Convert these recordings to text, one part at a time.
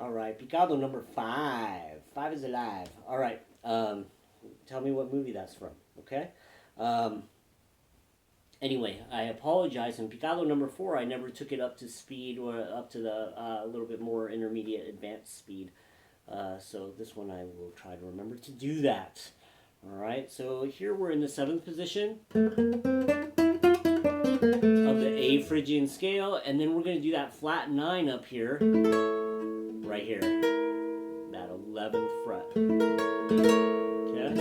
All right, Picado number 5. 5 is alive. All right. Tell me what movie that's from, okay? Um, anyway, I apologize. In Picado number 4, I never took it up to speed or up to the a little bit more intermediate advanced speed. So this one I will try to remember to do that. All right, so here we're in the 7th position of the A Phrygian scale, and then we're going to do that flat 9 up here, right here, that 11th fret. Okay,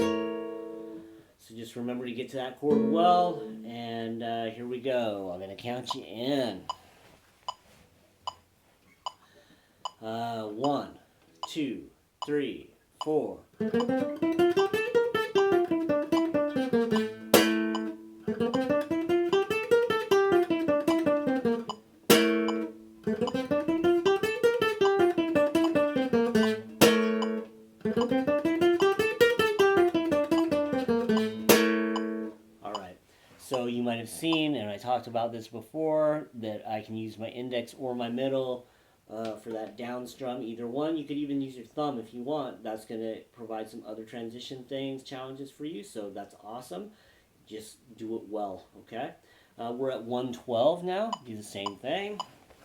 so just remember to get to that chord well, and here we go. I'm going to count you in. 1, 2, 3, 4. So you might have seen, and I talked about this before, that I can use my index or my middle for that down strum. Either one. You could even use your thumb if you want. That's going to provide some other transition challenges for you. So that's awesome. Just do it well, okay? We're at 112 now. Do the same thing.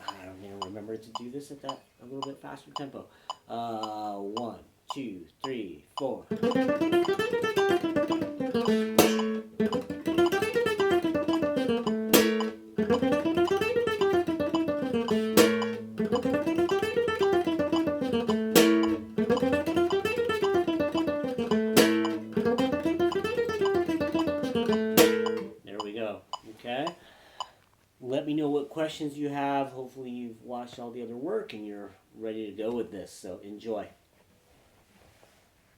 I'm going to remember to do this at that a little bit faster tempo. 1, 2, 3, 4. Okay, let me know what questions you have. Hopefully you've watched all the other work and you're ready to go with this, so enjoy.